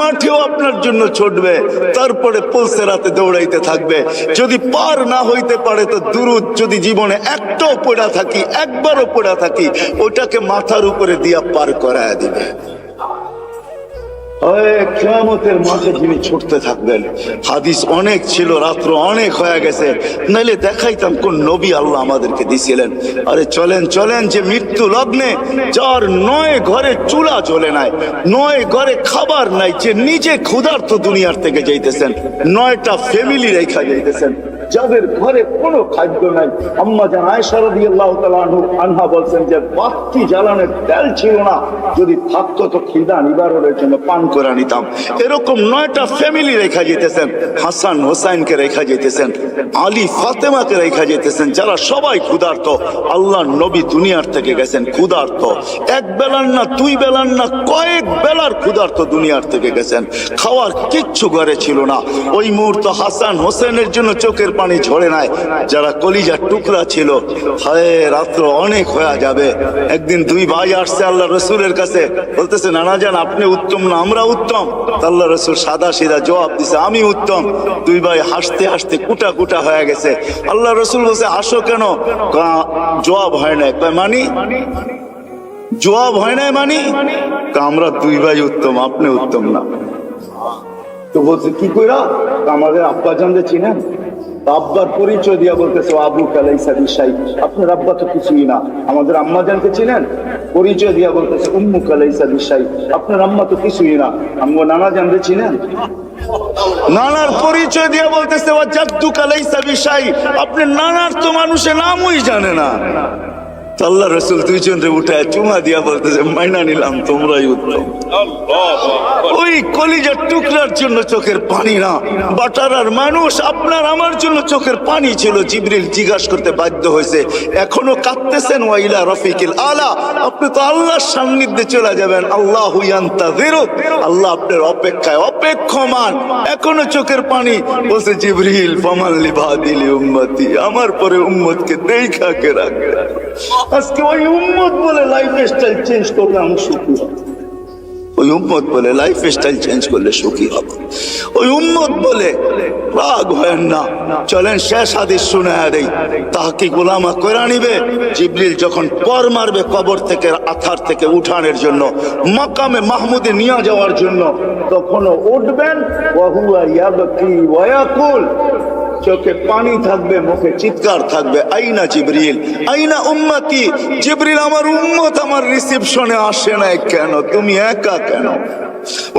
মাঠেও আপনার জন্য ছুটবে, তারপরে পুলসেরাতে দৌড়াইতে থাকবে। যদি পার না হইতে পারে তো দুরুদ যদি জীবনে একটাও পড়া থাকি, একবারও পড়া থাকি, ওটাকে মাথার উপরে দিয়া পার করায় দিবে। কিয়ামতের মাঠে যিনি ছুটতে থাকবেন। হাদিস অনেক ছিল, রাত্র অনেক হয়ে গেছে, নাইলে দেখাইতাম কোন নবী আল্লাহ আমাদেরকে দিছিলেন। আরে চলেন চলেন, যে মৃত্যু লগ্নে, যার 9 ঘরে চুলা জ্বলে নাই, 9 ঘরে খাবার নাই, যে নিজে ক্ষুধার্ত দুনিয়ার থেকে যাইতেছেন, 9টা ফ্যামিলি রেখা যাইতেছেন, যাদের ঘরে কোনো খাদ্য নাই। আম্মা জান আয়েশা রাদিয়াল্লাহু তাআলা আনহা বলছেন যে বাতি জ্বালানোর তেল ছিল না, যদি থাকতো তো খিদা নিবারণের জন্য পান করে নিতাম। এরকম 9টা ফ্যামিলি রেখা যেতেছেন, হাসান হোসাইনকে রেখা যেতেছেন, আলী ফাতেমাকে রেখা যেতেছেন, যারা সবাই ক্ষুধার্ত। আল্লাহ নবী দুনিয়ার থেকে গেছেন ক্ষুধার্ত, এক বেলার না, 2 বেলার না, কয়েক বেলার ক্ষুধার্ত দুনিয়ার থেকে গেছেন। খাওয়ার কিচ্ছু ঘরে ছিল না। ওই মুহূর্তে হাসান হোসেনের জন্য চোখের পানি ঝরে নাই। যারা কলিজার টুকরা ছিল, হায় রাত্র অনেক হয়ে যাবে। একদিন 2 ভাই আসছে আল্লাহ রসুলের কাছে, বলতেছে নানা জান আপনি উত্তম না আমরা উত্তম? আল্লাহ রসুল সাদা সিধা জবাব দিছে আমি উত্তম। 2 ভাই হাসতে হাসতে কুটা কুটা হয়ে গেছে। আল্লাহ রসুল বলছে আসো কেন? জবাব হয় নাই। মানি জবাব হয় নাই, মানি আমরা 2 ভাই উত্তম, আপনি উত্তম না। তো বলছে কি কইরা? আমাদের আব্বা জানতে চিনেন? আব্বার পরিচয় দিয়া বলতেছে আবু কালাইসা বিশাই, আপনার আব্বা তো কিছুই না। আমাদের আম্মা জানতে চিনেন? পরিচয় দিয়া বলতেছে উম্মু কালাইসা বিশাই, আপনার আম্মা তো কিছুই না। আম্মু নানা জানতে চিনেন? নানার পরিচয় দিয়া বলতেছে ওয়া জাদ্দু কালাইসা বিশাই, আপনি নানার তো মানুষের নামই জানে না। আল্লাহ রসুল 2 জনরে উঠায় চুমা দিয়া বলতেছে মাইনা নিলাম, তোমরাই উত্তম। ওই কলিজার টুকরার জন্য চোখের পানি না, বাটারার মানুষ আপনার আমার জন্য চোখের পানি ছিল। জিবরিল জিজ্ঞাসা করতে বাধ্য হয়েছে এখনো কাঁদতেছেন? ওয়াইলা রফিকিল আলা, আপনি তো আল্লাহর সান্নিধ্যে চলে যাবেন। আল্লাহু ইয়ান্তাযিরুক, আল্লাহ আপনার অপেক্ষায় অপেক্ষমান, এখনো চোখের পানি। বলছে জিবরিল ফামান লিবাদিলি উম্মতি, আমার পরে উম্মতকে দেখা কে রাখবে। আজকে ওই উম্মত বলে লাইফ স্টাইল চেঞ্জ করলে আমি সুখী হব। ওই উম্মত বলে লাইফ স্টাইল চেঞ্জ করলে সুখী হব। ওই উম্মত বলে রাগ হয় না। চলেন শেষ হাদিস শুনায়া দেই, তাহকিক উলামা কইরা নিবে। জিবরিল যখন পর মারবে কবর থেকে, আথার থেকে উঠানোর জন্য, মাকামে মাহমুদে নিয়ে যাওয়ার জন্য, তখনও উঠবেন ওয়া হুয়া ইয়াবকি ওয়া ইয়াকুল, চোখে পানি থাকবে, মুখে চিৎকার থাকবে আইনা জিবরিল আইনা উম্মতি। জিবরিল আমার উম্মত আমার রিসেপশনে আসে না কেন? তুমি একা কেন?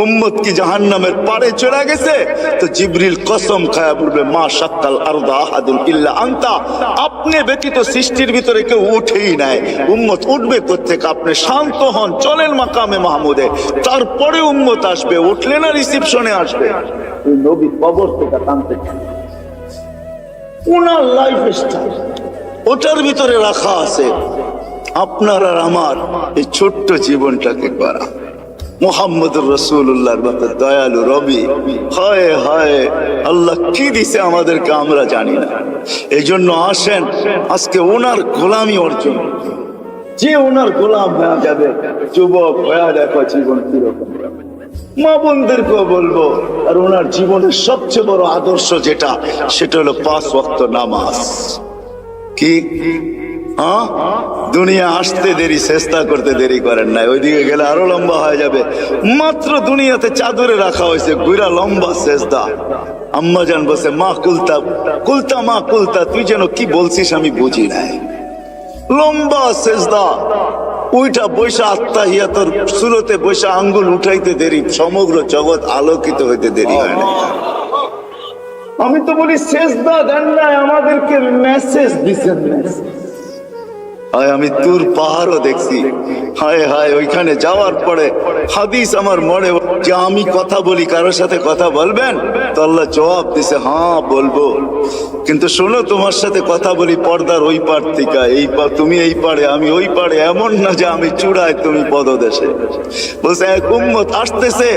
উম্মত কি জাহান্নামের পারে চলে গেছে? তো জিবরিল কসম খায়া বলবে মা শাক্কাল আরদা আহাদুন ইল্লা আনতা, আপনি ব্যতীত সৃষ্টির ভিতরে কেউ উঠেই নাই। উম্মত উঠবে কোত্থেকে? আপনি শান্ত হন, চলেন মাকামে মাহমুদে, তারপরে উম্মত আসবে। উঠলে না রিসেপশনে আসবে। নবী কবর থেকে টানতে, ওনার লাইফ স্টাইল ওটার ভিতরে রাখা আছে। আপনার আর আমার এই ছোট্ট জীবনটাকে করা। মুহাম্মদুর রাসূলুল্লাহর মতো দয়ালু রবি, হায় হায় আল্লাহ কি দিছে আমাদেরকে আমরা জানি না। এই জন্য আসেন আজকে ওনার গোলামি অর্জন, যে ওনার গোলাম হয়ে যাবে। যুবক হয়ে দেখো জীবন কিরকম। মা বোনদেরকেও বলবো, আর ওনার জীবনের সবচেয়ে বড় আদর্শ যেটা, সেটা হলো 5 ওয়াক্ত নামাজ। কি দুনিয়া আসতে দেরি, চেষ্টা করতে দেরি করেন নাই, ওইদিকে গেলে আরো লম্বা হয়ে যাবে। মাত্র দুনিয়াতে চাদরে রাখা হয়েছে, গুইরা লম্বা সেজদা। আম্মা জান বসে মা কুলতা কুলতা মা কুলতা, তুই যেন কি বলছিস আমি বুঝি নাই। লম্বা সেজদা, ওইটা বৈশা আত্মাহিয়াতর সুরতে বৈশা আঙ্গুল উঠাইতে দেরি, সমগ্র জগৎ আলোকিত হইতে দেরি হয় না। আমি তো বলি সেজদা দেন নাই, আমাদেরকে মেসেজ দিচ্ছেন। আমি তুর পাহাড়ও দেখছি, হায় হায় ওইখানে যাওয়ার পরে হাদিস আমার মনে যে আমি কথা বলি, কারোর সাথে কথা বলবেন? তো আল্লাহ জবাব দিছে হ্যাঁ বলবো, কিন্তু শোনো তোমার সাথে কথা বলি পর্দার ওই পার থেকে, এই পার তুমি এই পারে আমি ওই পারে, এমন না যে আমি চূড়ায় তুমি পদদেশে। বলছে এক উম্মত আসতেছে,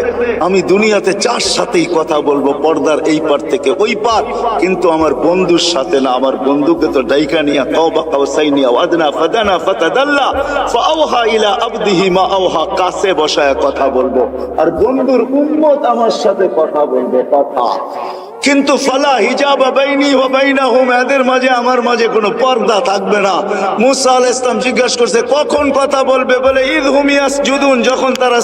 আমি দুনিয়াতে 4 সাথেই কথা বলবো, পর্দার এই পার থেকে ওই পার, কিন্তু আমার বন্ধুর সাথে না। আমার বন্ধুকে তো ডাইকা নিয়া কাওবা কাওসাইনি ওয়াদনা ফাদানা ফাতাদাল্লা ফাআওহা ইলা আবদিহি মা আওহা, কাছে বসায় কথা বলবো, আর বন্ধুর উম্মত আমার সাথে কথা বলবে কথা। কিন্তু ফালা হিজাবা বাইনি ওয়া বাইনাহুম, এদের মাঝে আমার মাঝে কোনো পর্দা থাকবে না। মুসা আলাইহিস সালাম জিজ্ঞাসা করছে কখন কথা বলবে, বলে ইযহুম ইয়াসজুদুন, যখন তারা